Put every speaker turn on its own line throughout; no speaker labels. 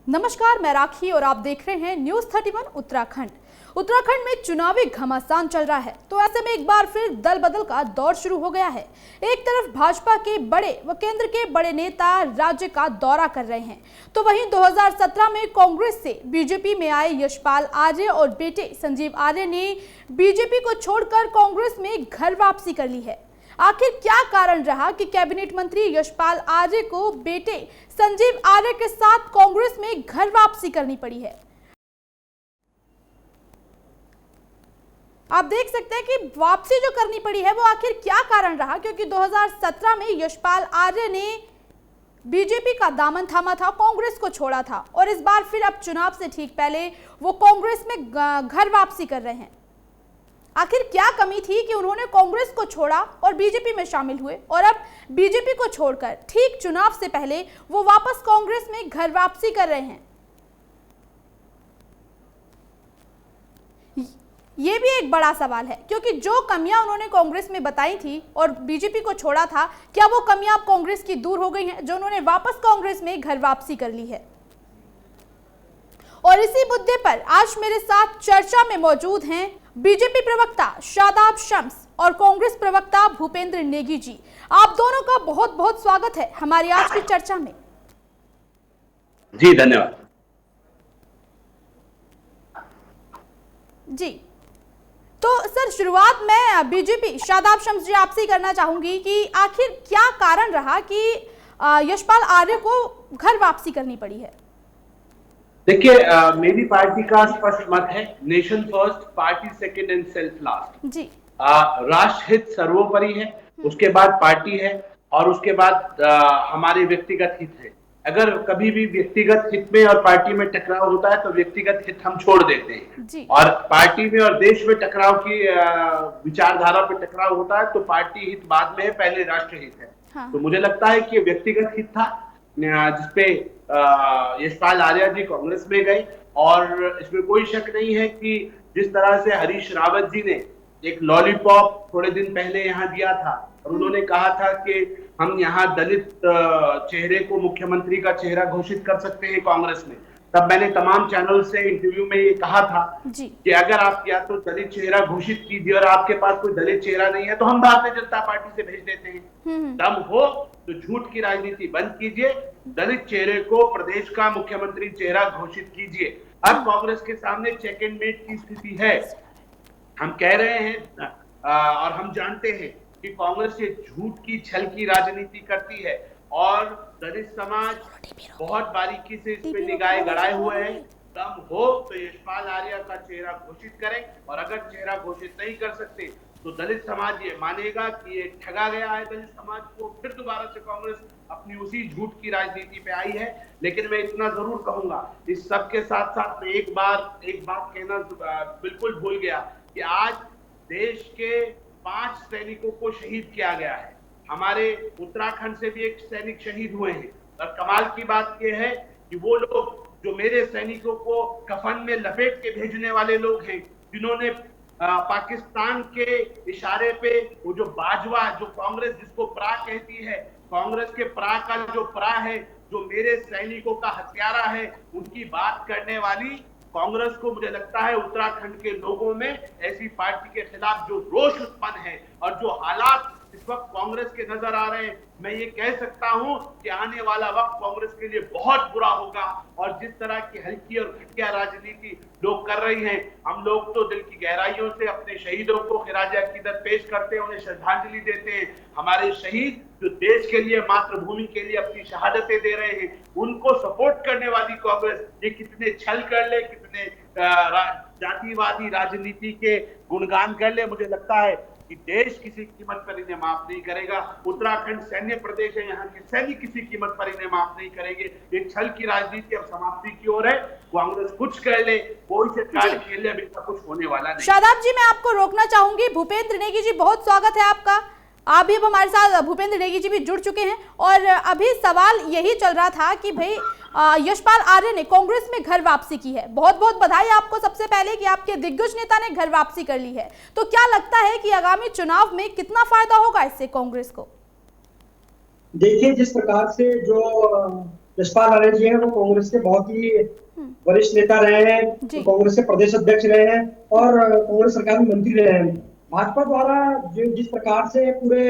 नमस्कार, मैं राखी और आप देख रहे हैं न्यूज 31 उत्तराखंड। उत्तराखंड में चुनावी घमासान चल रहा है, तो ऐसे में एक बार फिर दल बदल का दौर शुरू हो गया है। एक तरफ भाजपा के बड़े व केंद्र के बड़े नेता राज्य का दौरा कर रहे हैं, तो वहीं 2017 में कांग्रेस से बीजेपी में आए यशपाल आर्य और बेटे संजीव आर्य ने बीजेपी को छोड़कर कांग्रेस में घर वापसी कर ली है। आखिर क्या कारण रहा कि कैबिनेट मंत्री यशपाल आर्य को बेटे संजीव आर्य के साथ कांग्रेस में घर वापसी करनी पड़ी है? आप देख सकते हैं कि वापसी जो करनी पड़ी है वो आखिर क्या कारण रहा, क्योंकि 2017 में यशपाल आर्य ने बीजेपी का दामन थामा था, कांग्रेस को छोड़ा था और इस बार फिर अब चुनाव से ठीक पहले वो कांग्रेस में घर वापसी कर रहे हैं। आखिर क्या कमी थी कि उन्होंने कांग्रेस को छोड़ा और बीजेपी में शामिल हुए और अब बीजेपी को छोड़कर ठीक चुनाव से पहले वो वापस कांग्रेस में घर वापसी कर रहे हैं? ये भी एक बड़ा सवाल है, क्योंकि जो कमियां उन्होंने कांग्रेस में बताई थी और बीजेपी को छोड़ा था, क्या वो कमियां अब कांग्रेस की दूर हो गई हैं जो उन्होंने वापस कांग्रेस में घर वापसी कर ली है? और इसी मुद्दे पर आज मेरे साथ चर्चा में मौजूद हैं बीजेपी प्रवक्ता शादाब शम्स और कांग्रेस प्रवक्ता भूपेंद्र नेगी जी। आप दोनों का बहुत बहुत स्वागत है हमारी आज की चर्चा में।
जी धन्यवाद।
जी, तो सर शुरुआत मैं बीजेपी शादाब शम्स जी आपसे ही करना चाहूंगी कि आखिर क्या कारण रहा कि यशपाल आर्य को घर वापसी करनी पड़ी है?
देखिए, मेरी पार्टी का स्पष्ट मत है, nation first, party second and self last.
जी,
राष्ट्र हित सर्वोपरि है, उसके बाद पार्टी है और उसके बाद हमारे व्यक्तिगत हित है। अगर कभी भी व्यक्तिगत हित में और पार्टी में टकराव होता है तो व्यक्तिगत हित हम छोड़ देते हैं और पार्टी में और देश में टकराव की विचारधारा पे टकराव होता है तो पार्टी हित बाद में है, पहले राष्ट्र हित है। हाँ। तो मुझे लगता है कि व्यक्तिगत हित था जिसपे यशपाल आर्य जी कांग्रेस में गए और इसमें कोई शक नहीं है कि जिस तरह से हरीश रावत जी ने एक लॉलीपॉप थोड़े दिन पहले यहाँ दिया था और उन्होंने कहा था कि हम यहाँ दलित चेहरे को मुख्यमंत्री का चेहरा घोषित कर सकते हैं कांग्रेस में, तब मैंने तमाम चैनल से इंटरव्यू में ये कहा था कि अगर आप या तो दलित चेहरा घोषित कीजिए और आपके पास कोई दलित चेहरा नहीं है तो हम भारतीय जनता पार्टी से भेज देते हैं। दम हो तो झूठ की राजनीति बंद कीजिए, दलित चेहरे को प्रदेश का मुख्यमंत्री चेहरा घोषित कीजिए। अब कांग्रेस के सामने चेक एंड मेट की स्थिति है। हम कह रहे हैं और हम जानते हैं कि कांग्रेस ये झूठ की छल की राजनीति करती है और दलित समाज बहुत बारीकी से इस पे निगाहें गड़ाए हुए हैं। दम हो तो यशपाल आर्य का चेहरा घोषित करें और अगर चेहरा घोषित नहीं कर सकते तो दलित समाज ये मानेगा कि ये ठगा गया है दलित समाज को, फिर दोबारा से कांग्रेस अपनी उसी झूठ की राजनीति पे आई है। लेकिन मैं इतना जरूर कहूंगा, इस सब के साथ साथ में एक बात कहना बिल्कुल भूल गया कि आज देश के 5 सैनिकों को शहीद किया गया है। हमारे उत्तराखंड से भी एक सैनिक शहीद हुए हैं और कमाल की बात यह है कि वो लोग जो मेरे सैनिकों को कफन में लपेट के भेजने वाले लोग हैं, जिन्होंने पाकिस्तान के इशारे पे वो जो बाजवा, जो कांग्रेस जिसको प्रा कहती है, कांग्रेस के प्रा का जो प्रा है, जो मेरे सैनिकों का हत्यारा है, उनकी बात करने वाली कांग्रेस को मुझे लगता है उत्तराखंड के लोगों में ऐसी पार्टी के खिलाफ जो रोष उत्पन्न है और जो हालात इस वक्त कांग्रेस के नजर आ रहे हैं, मैं ये कह सकता हूं कि आने वाला वक्त कांग्रेस के लिए बहुत बुरा होगा। और जिस तरह की हल्की और घटिया राजनीति लोग कर रही हैं, हम लोग तो दिल की गहराइयों से अपने शहीदों को खिराज अकीदत पेश करते हैं, उन्हें श्रद्धांजलि देते हैं। हमारे शहीद जो देश के लिए, मातृभूमि के लिए अपनी शहादतें दे रहे हैं, उनको सपोर्ट करने वाली कांग्रेस ये कितने छल कर ले, कितने जातिवादी राजनीति के गुणगान कर ले, मुझे लगता है कि देश किसी कीमत पर इन्हें माफ नहीं करेगा। उत्तराखंड सैन्य प्रदेश है, यहाँ के सैनिक किसी कीमत पर इन्हें माफ नहीं करेंगे। एक छल की राजनीति अब समाप्ति की ओर है। कांग्रेस कुछ कर ले, कोई से कार्य खेल ले, अभी तक कुछ होने वाला नहीं।
शादाब जी, मैं आपको रोकना चाहूंगी। भूपेंद्र नेगी जी, बहुत स्वागत है आपका। आप भी अब हमारे साथ, भूपेंद्र नेगी जी भी जुड़ चुके हैं और अभी सवाल यही चल रहा था कि भाई यशपाल आर्य ने कांग्रेस में घर वापसी की है। बहुत बहुत बधाई आपको सबसे पहले कि आपके दिग्गज नेता ने घर वापसी कर ली है। तो क्या लगता है कि आगामी चुनाव में कितना फायदा होगा इससे कांग्रेस को?
देखिए, जिस प्रकार से जो यशपाल आर्य जी हैं, वो कांग्रेस के बहुत ही वरिष्ठ नेता रहे हैं,
जी।
कांग्रेस के प्रदेश अध्यक्ष रहे हैं और कांग्रेस सरकार में मंत्री रहे हैं। भाजपा द्वारा जो जिस प्रकार से पूरे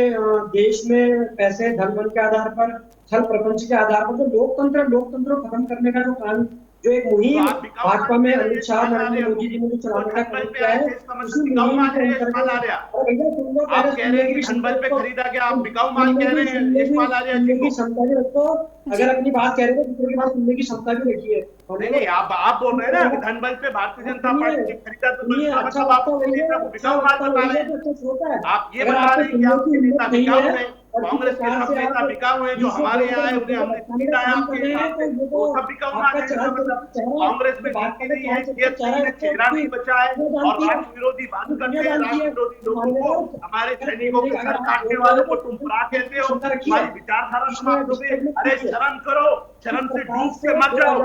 देश में पैसे धन बल के आधार पर, छल प्रपंच के आधार पर जो लोकतंत्र को खत्म करने का जो काम, जो एक मुहिम भाजपा में अमित शाह नरेंद्र मोदी जी ने जो चलाने का काम किया है, उसी मुहिम के अंतर्गत और भैया तुम लोग
आप कह रहे हैं कि धनबल पे खरीदा गया, आप बिकाऊ माल कह रहे हैं यशपाल आर्य जी को।
क्षमता भी रखो, अगर अपनी बात कह रहे हो तो दूसरे की बात सुनने की क्षमता भी रखिए।
नहीं, आप बोल रहे हैं ना कि धनबल पे भारतीय जनता पार्टी खरीदा, तो मतलब आप नेता को बिकाऊ माल बता रहे हैं। आप ये बता रहे हैं कि आपके नेता बिकाऊ है, कांग्रेस के सब नेता बिकाऊ है, जो हमारे यहाँ है उन्हें हमने खरीदा है आपके हिसाब से, वो सब बिकाऊ माल है। मतलब कांग्रेस में नीति नहीं है, सीएत नहीं है, चेहरा नहीं बचा है और राष्ट्र विरोधी बात करते हैं। राष्ट्र विरोधी लोगों को, हमारे सैनिकों के सर काटने वालों को तुम बुरा कहते हो, हमारी विचारधारा समाप्त हो गई। अरे शर्म करो, शर्म से डूब के मर जाओ।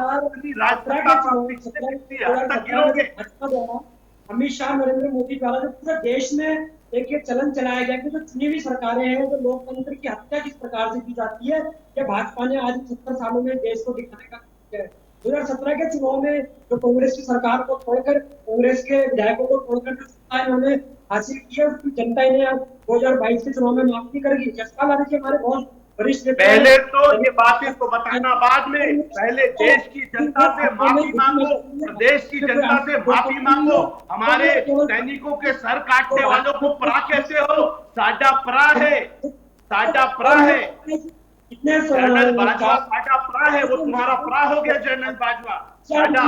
अमित शाह नरेंद्र मोदी द्वारा जो पूरे देश में एक ये चलन चलाया गया कि जो चुनी हुई सरकारें हैं, जो लोकतंत्र की हत्या किस प्रकार से की जाती है, ये भाजपा ने आज 70 सालों में देश को दिखाने का किया है। 2017 के चुनाव में जो कांग्रेस की सरकार को छोड़कर, कांग्रेस के विधायकों को छोड़कर जो सत्ता इन्होंने हासिल की है, उसकी जनता इन्हें 2022 के चुनाव में माफ नहीं करेगी। यशपाल आर्य जी हमारे बहुत
पहले तो ये बातें तो बताना बाद में, पहले देश की जनता से माफी मांगो, प्रदेश की जनता से माफी मांगो। हमारे सैनिकों के सर काटने वालों को परा कहते हो, साडा परा है, साडा परा है। जनरल बाजवा साडा परा है, वो तुम्हारा परा हो गया जनरल बाजवा। साडा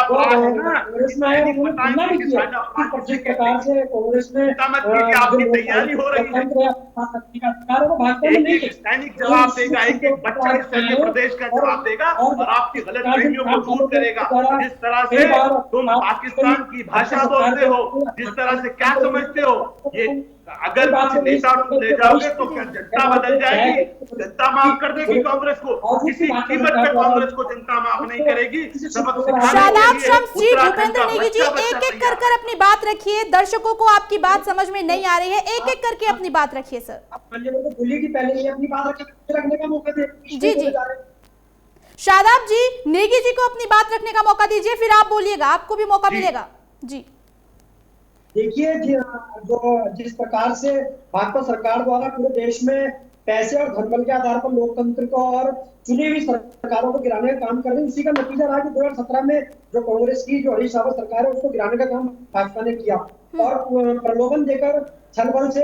परा है ना, बताएंगे कि साडा परा किसे कहते हैं। मत कीजिए, आपकी तैयारी हो रही है। एक सैनिक जवाब देगा, एक बच्चा इस सैन्य प्रदेश का जवाब देगा और आपकी गलत फहमियों को दूर करेगा। जिस तरह से तुम पाकिस्तान की भाषा बोलते हो, जिस तरह से क्या समझते हो, ये अगर कुछ नेता तुम ले जाओगे तो क्या जनता बदल जाएगी? जनता माफ कर देगी कांग्रेस को? किसी कीमत पे कांग्रेस को जनता माफ नहीं करेगी। सबक
शादाब शम्स जी, भूपेंद्र नेगी जी, एक एक कर अपनी बात रखिए। दर्शकों को आपकी बात समझ में नहीं आ रही है, एक एक करके अपनी बात रखिए सर।
बोलिए कि पहले अपनी बात रखने का मौका दे।
जी जी, शादाब जी, नेगी जी को अपनी बात रखने का मौका दीजिए, फिर आप बोलिएगा, आपको भी मौका मिलेगा। जी
देखिए, जो जिस प्रकार से भाजपा सरकार द्वारा पूरे देश में पैसे और धनबल के आधार पर लोकतंत्र को और चुनी हुई सरकारों को गिराने का काम कर रही है, उसी का नतीजा रहा कि 2017 में जो कांग्रेस की जो हरीश रावत सरकार है, उसको गिराने का काम भाजपा ने किया और प्रलोभन देकर छल बल से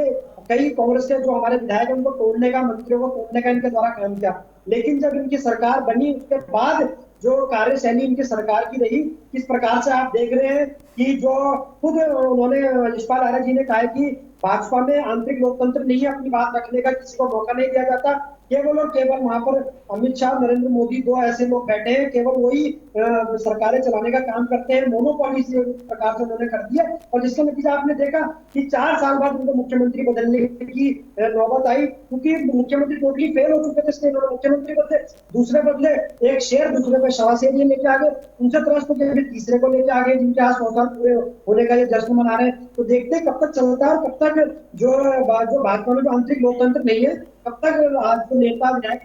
कई कांग्रेस के जो हमारे विधायक हैं उनको तोड़ने का, मंत्रियों को तोड़ने का इनके द्वारा काम किया। लेकिन जब इनकी सरकार बनी उसके बाद जो कार्यशैली इनकी सरकार की रही, किस प्रकार से आप देख रहे हैं कि जो खुद उन्होंने यशपाल आर्य जी ने कहा कि भाजपा में आंतरिक लोकतंत्र नहीं है, अपनी बात रखने का किसी को मौका नहीं दिया जाता। केवल और केवल वहां पर अमित शाह, नरेंद्र मोदी, दो ऐसे लोग बैठे हैं, केवल वही सरकारें चलाने का काम करते हैं। मोनोपॉली से प्रकार से उन्होंने कर दिया और जिसका नतीजा आपने देखा कि 4 साल बाद उनको मुख्यमंत्री बदलने की नौबत आई, क्योंकि मुख्यमंत्री टोटली फेल हो चुके थे। इसलिए उन्होंने मुख्यमंत्री बदले, दूसरे बदले, एक शेर दूसरे पे शवा शेर लेके आ गए, उनसे त्रस्त होकर फिर तीसरे को लेके आ गए, जिनके आज 100 साल पूरे होने का ये जश्न मना रहे हैं। तो देखते कब तक चलता है और कब तक जो भाजपा में जो आंतरिक लोकतंत्र नहीं है, कब तक आज जो नेता विधायक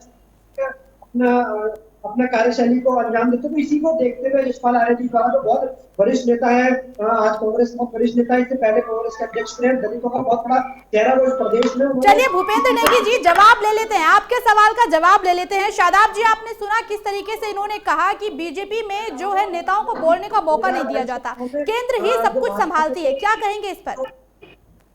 अपना कार्यशैली को अंजाम देते। तो इसी को देखते हुए यशपाल आर्य जी द्वारा जो बहुत वरिष्ठ नेता है, आज कांग्रेस बहुत वरिष्ठ नेता है, इससे पहले कांग्रेस के अध्यक्ष थे, दलितों का बहुत बड़ा चेहरा वो इस प्रदेश में।
चलिए भूपेंद्र नेगी जी, जवाब ले लेते हैं, आपके सवाल का जवाब ले लेते हैं। शादाब जी, आपने सुना किस तरीके से इन्होंने कहा कि बीजेपी में जो है नेताओं को बोलने का मौका नहीं दिया जाता, केंद्र ही सब कुछ संभालती है, क्या कहेंगे इस पर?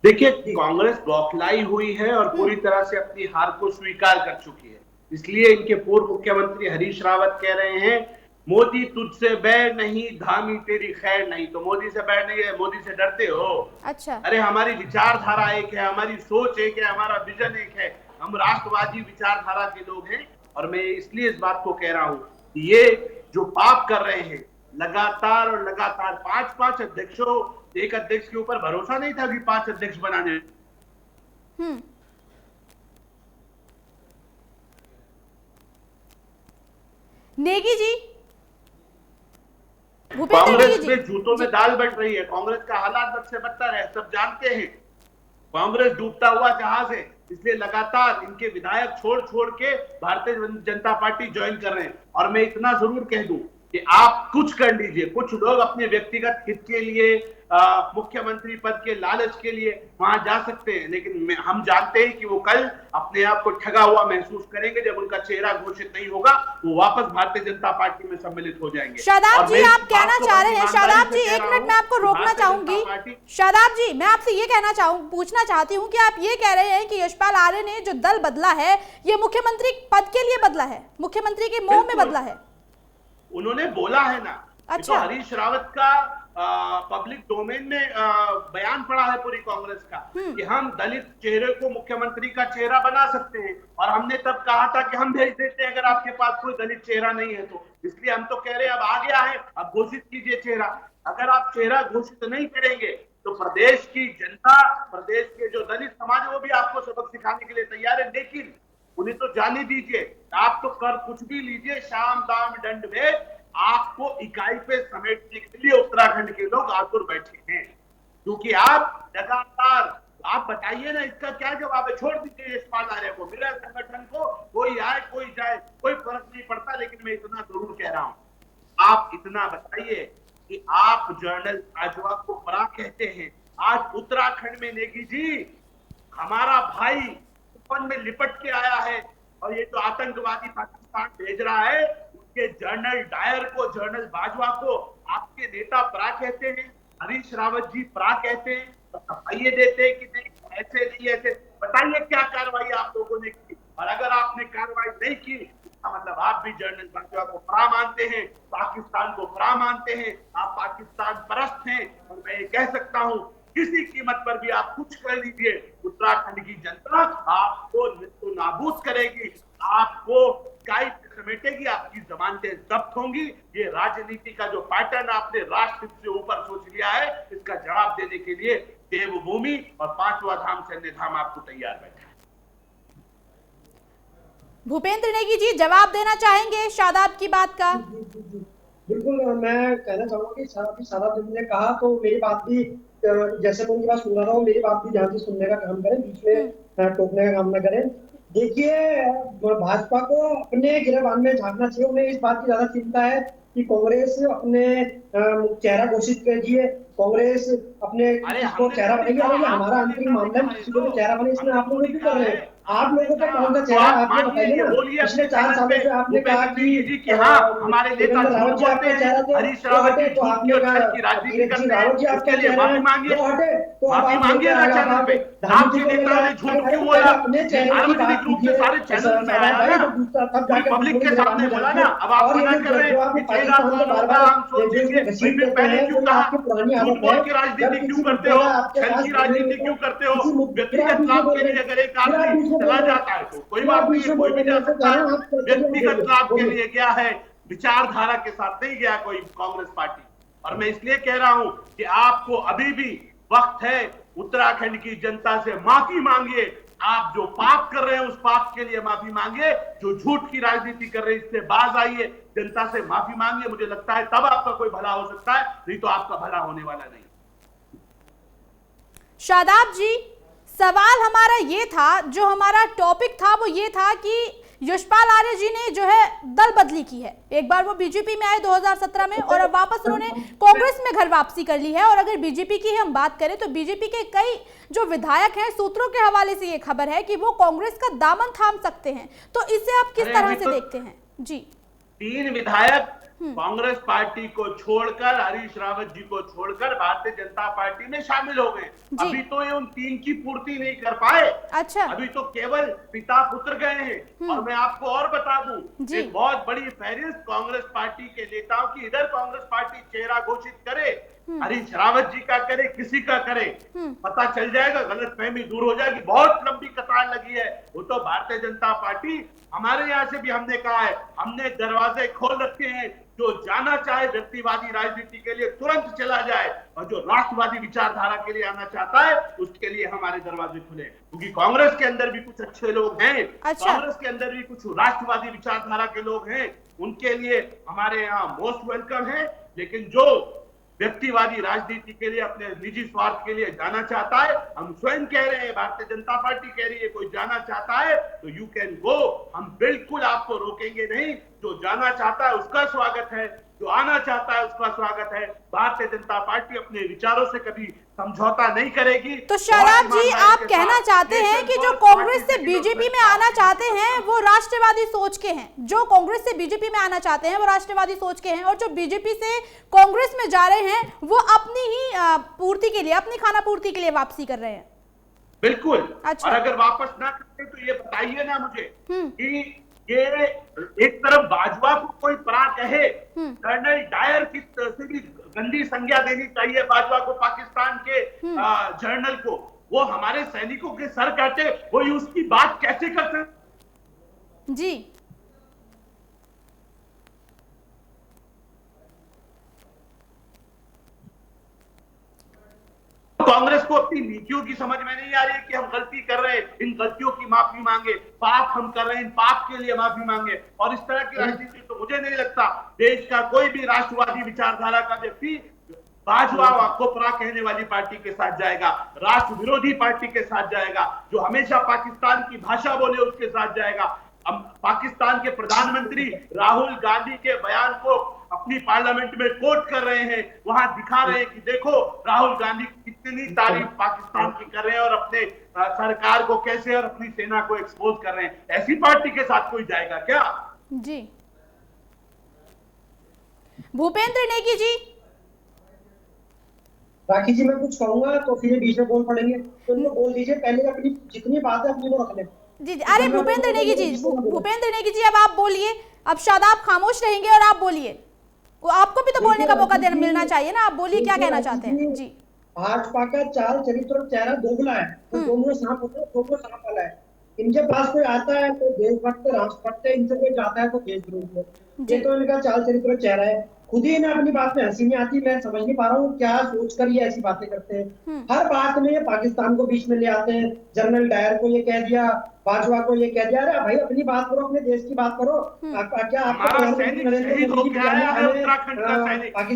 देखिए, कांग्रेस बौखलाई हुई है और पूरी तरह से अपनी हार को स्वीकार कर चुकी है। इसलिए इनके पूर्व मुख्यमंत्री हरीश रावत कह रहे हैं, मोदी तुझसे बैर नहीं, धामी तेरी खैर नहीं। तो मोदी से बैर नहीं है, मोदी से डरते हो? अच्छा, अरे हमारी विचारधारा एक है, हमारी सोच एक है, हमारा विजन एक है, हम राष्ट्रवादी विचारधारा के लोग हैं। और मैं इसलिए इस बात को कह रहा हूं कि ये जो पाप कर रहे हैं, लगातार और लगातार 5 अध्यक्षों, एक अध्यक्ष के ऊपर भरोसा नहीं था कि 5 अध्यक्ष बनाने।
नेगी जी,
कांग्रेस में जूतों में दाल बट रही है, कांग्रेस का हालात बद से बदतर है, सब जानते हैं। कांग्रेस डूबता हुआ जहाज है, इसलिए लगातार इनके विधायक छोड़ छोड़ के भारतीय जनता पार्टी ज्वाइन कर रहे हैं। और मैं इतना जरूर कह दूं कि आप कुछ कर लीजिए, कुछ लोग अपने व्यक्तिगत हित के लिए मुख्यमंत्री पद के लालच के लिए वहां जा सकते हैं, लेकिन हम जानते हैं कि वो कल अपने आप को ठगा हुआ महसूस करेंगे। जब उनका चेहरा घोषित नहीं होगा, वो वापस भारतीय जनता पार्टी में सम्मिलित हो जाएंगे।
शादाब जी, आप कहना चाह रहे हैं, शादाब जी एक मिनट मैं आपको रोकना चाहूंगी। शादाब जी, मैं आपसे ये पूछना चाहती हूँ कि आप ये कह रहे हैं कि यशपाल आर्य ने जो दल बदला है, ये मुख्यमंत्री पद के लिए बदला है, मुख्यमंत्री के मोह में बदला है?
उन्होंने बोला है ना।
अच्छा।
तो हरीश रावत का पब्लिक डोमेन में बयान पड़ा है पूरी कांग्रेस का कि हम दलित चेहरे को मुख्यमंत्री का चेहरा बना सकते हैं, और हमने तब कहा था कि हम भेज देते हैं अगर आपके पास कोई दलित चेहरा नहीं है तो। इसलिए हम तो कह रहे हैं अब आ गया है, अब घोषित कीजिए चेहरा। अगर आप चेहरा घोषित नहीं करेंगे तो प्रदेश की जनता, प्रदेश के जो दलित समाज है वो भी आपको सबक सिखाने के लिए तैयार है। लेकिन उन्हें तो जाने दीजिए, आप तो कर कुछ भी लीजिए, शाम दाम दंड में आपको इकाई पे समेटने के लिए उत्तराखंड के लोग आतुर बैठे हैं। क्योंकि आप लगातार, आप बताइए ना, इसका क्या जवाब है? छोड़ दीजिए यशपाल आर्य को, मेरा संगठन को कोई आए कोई जाए कोई फर्क नहीं पड़ता। लेकिन मैं इतना जरूर कह रहा हूं, आप इतना बताइए कि आप जनरल बाजवा को बड़ा कहते हैं। आज उत्तराखंड में नेगी जी हमारा भाई उपन में लिपट के आया है, और ये जो आतंकवादी पाकिस्तान भेज रहा है, उसके जनरल डायर को, जनरल बाजवा को आपके नेता प्रा कहते हैं, हरीश रावत जी प्रा कहते हैं, तो सफाई देते हैं कि नहीं ऐसे नहीं ऐसे। बताइए क्या कार्रवाई आप लोगों ने की? और अगर आपने कार्रवाई नहीं की, इसका मतलब आप भी जनरल बाजवा को प्रा मानते हैं, पाकिस्तान को प्रा मानते हैं, आप पाकिस्तान परस्त हैं। और मैं ये कह सकता हूं, किसी कीमत पर भी आप कुछ कर लीजिए, उत्तराखंड की जनता आपको नाबूद करेगी, आपको इकाई पे समेटेगी, आपकी जमानतें जब्त होंगी। ये राजनीति का जो पैटर्न आपने राष्ट्र से ऊपर सोच लिया है, इसका जवाब देने के लिए देवभूमि और पांचवा धाम सैन्य धाम आपको तैयार बैठा है।
भूपेंद्र नेगी जी जवाब देना चाहेंगे शादाब की बात का?
बिल्कुल, मैं कहना चाहूंगा कि शादाब ने कहा तो मेरी बात भी, जैसे मैं उनकी बात सुन रहा हूँ, मेरी बात भी ध्यान से सुनने का काम करें, बीच में टोकने का काम न करें। देखिए, भाजपा को अपने गिरबान में झांकना चाहिए। उन्हें इस बात की ज्यादा चिंता है कि कांग्रेस अपने चेहरा घोषित कर दिए, कांग्रेस अपने किसको चेहरा बनेगी। और ये हमारा आंतरिक मामला है, किसी को भी चेहरा बने, इसमें आप लोग भी कर रहे हैं। आप लोगों का कौन सा चेहरा है आपने बताइए ना। पिछले 4 सालों से आपने कहा कि
हमारे नेता
रावत जी आपका चेहरा थे,
हरीश रावत जी
तो आपने कहा रावत जी आपका चेहरा है, वो हटे तो
माफी मांगिए ना चैनल पे। आपके नेता ने झूठ क्यों बोला? सार्वजनिक रूप से सारे चैनल में आया ना, पब्लिक के सामने बोला ना। अब आप मना कर रहे हैं कि चेहरा हम सोचेंगे, फिर पहले क्यों कहा? झूठ बोल के राजनीति क्यों करते हो? छल की राजनीति क्यों करते हो? व्यक्तिगत लाभ के लिए अगर एक आदमी चला जाता है तो कोई बात नहीं है, कोई भी जा सकता है। व्यक्तिगत लाभ के लिए गया है, विचारधारा के साथ नहीं गया कोई कांग्रेस पार्टी। और मैं इसलिए कह रहा हूं कि आपको अभी भी वक्त है, उत्तराखंड की जनता से माफी मांगिए। आप जो पाप कर रहे हैं उस पाप के लिए माफी मांगिए, जो झूठ की राजनीति कर रहे हैं इससे बाज आइए, जनता से माफी मांगिए। मुझे लगता है तब आपका कोई भला हो सकता है, नहीं तो आपका भला होने वाला नहीं।
शादाब जी, सवाल हमारा ये था, जो हमारा टॉपिक था वो ये था कि यशपाल आर्य जी ने जो है दल बदली की है। एक बार वो बीजेपी में आए 2017 में, और अब वापस उन्होंने कांग्रेस में घर वापसी कर ली है। और अगर बीजेपी की हम बात करें तो बीजेपी के कई जो विधायक हैं, सूत्रों के हवाले से ये खबर है कि वो कांग्रेस का दामन थाम सकते हैं। तो इसे आप किस तरह से देखते हैं? जी,
3 विधायक कांग्रेस पार्टी को छोड़कर, हरीश रावत जी को छोड़कर भारतीय जनता पार्टी में शामिल हो गए। अभी तो ये उन 3 की पूर्ति नहीं कर पाए।
अच्छा,
अभी तो केवल पिता पुत्र गए हैं। और मैं आपको और बता दूं, एक बहुत बड़ी फहरिस्त कांग्रेस पार्टी के नेताओं की, इधर कांग्रेस पार्टी चेहरा घोषित करे, हरीश रावत जी का करे, किसी का करे, पता चल जाएगा, गलतफहमी दूर हो जाएगी। बहुत लंबी कतार लगी है। वो तो भारतीय जनता पार्टी, हमारे यहाँ से भी हमने कहा है, हमने दरवाजे खोल रखे हैं। जो जाना चाहे व्यक्तिवादी राजनीति के लिए तुरंत चला जाए, और जो राष्ट्रवादी विचारधारा के लिए आना चाहता है उसके लिए हमारे दरवाजे खुले। क्योंकि कांग्रेस के अंदर भी कुछ अच्छे लोग हैं।
अच्छा।
कांग्रेस के अंदर भी कुछ राष्ट्रवादी विचारधारा के लोग हैं, उनके लिए हमारे यहाँ मोस्ट वेलकम है। लेकिन जो व्यक्तिवादी राजनीति के लिए, अपने निजी स्वार्थ के लिए जाना चाहता है, हम स्वयं कह रहे हैं, भारतीय जनता पार्टी कह रही है, कोई जाना चाहता है तो यू कैन गो, हम बिल्कुल आपको रोकेंगे नहीं। जो जाना चाहता है उसका स्वागत है, जो आना चाहता है उसका स्वागत है। भारतीय जनता पार्टी अपने विचारों से कभी समझौता नहीं करेगी।
तो शादाब जी, आप कहना चाहते हैं कि जो कांग्रेस से बीजेपी में आना चाहते हैं वो राष्ट्रवादी सोच के हैं, जो कांग्रेस से बीजेपी में आना चाहते हैं वो राष्ट्रवादी सोच के हैं, और जो बीजेपी से कांग्रेस में जा रहे हैं वो अपनी ही पूर्ति के लिए, अपनी खाना पूर्ति के लिए वापसी कर रहे हैं?
बिल्कुल।
अच्छा।
और अगर वापस ना करते तो ये बताइए ना मुझे कि ये एक तरफ बाजवा को कोई परा कहे, कर्नल डायर की से भी गंदी संज्ञा देनी चाहिए बाजवा को, पाकिस्तान के जर्नल को, वो हमारे सैनिकों के सर काटे, वो उसकी बात कैसे कर सकते
जी?
कांग्रेस को अपनी नीतियों की समझ में नहीं आ रही है कि हम गलती कर रहे हैं, इन गलतियों की माफी मांगे, पाप हम कर रहे हैं, इन पाप के लिए माफी मांगे। और इस तरह की राजनीति तो मुझे नहीं लगता देश का कोई भी राष्ट्रवादी विचारधारा का व्यक्ति बाजवा को परा कहने वाली पार्टी के साथ जाएगा, राष्ट्र विरोधी पार्टी के साथ जाएगा, जो हमेशा पाकिस्तान की भाषा बोले उसके साथ जाएगा। अब पाकिस्तान के प्रधानमंत्री राहुल गांधी के बयान को अपनी पार्लियामेंट में कोट कर रहे हैं, वहां दिखा रहे हैं कि देखो राहुल गांधी कितनी तारीफ पाकिस्तान की कर रहे हैं और अपने सरकार को कैसे और अपनी सेना को एक्सपोज कर रहे हैं। ऐसी पार्टी के साथ कोई जाएगा क्या?
जी। भूपेंद्र नेगी जी।
राखी जी, मैं कुछ कहूंगा तो फिर बीच में बोल पड़ेंगे, तो उनको बोल दीजिए, पहले अपनी जितनी बात है अपनी वो रख लें।
जी जी, अरे भूपेंद्र नेगी जी, भूपेंद्र नेगी जी, अब आप बोलिए। अब शादाब खामोश रहेंगे और आप बोलिए, आपको भी तो बोलने का मौका देना मिलना चाहिए ना। आप बोलिए, क्या कहना चाहते हैं? जी।
भाजपा का चाल चरित्र और चेहरा दोगला है, तो दोनों सांप होते हैं, दोनों सांप वाला है। इनके पास कोई आता है तो देशभक्त राष्ट्रभक्त है, इनसे कोई जाता है तो देशद्रोही है। ये तो इनका चाल चरित्र और चेहरा है। खुद ही इन्हें अपनी बात में हंसी नहीं आती, मैं समझ नहीं पा रहा हूँ क्या सोचकर ये ऐसी बातें करते हैं। हर बात में ये पाकिस्तान को बीच में ले आते हैं, जनरल डायर को ये कह दिया, बाजवा को ये कह दिया। अरे भाई अपनी बात करो, अपने देश की बात करो। क्या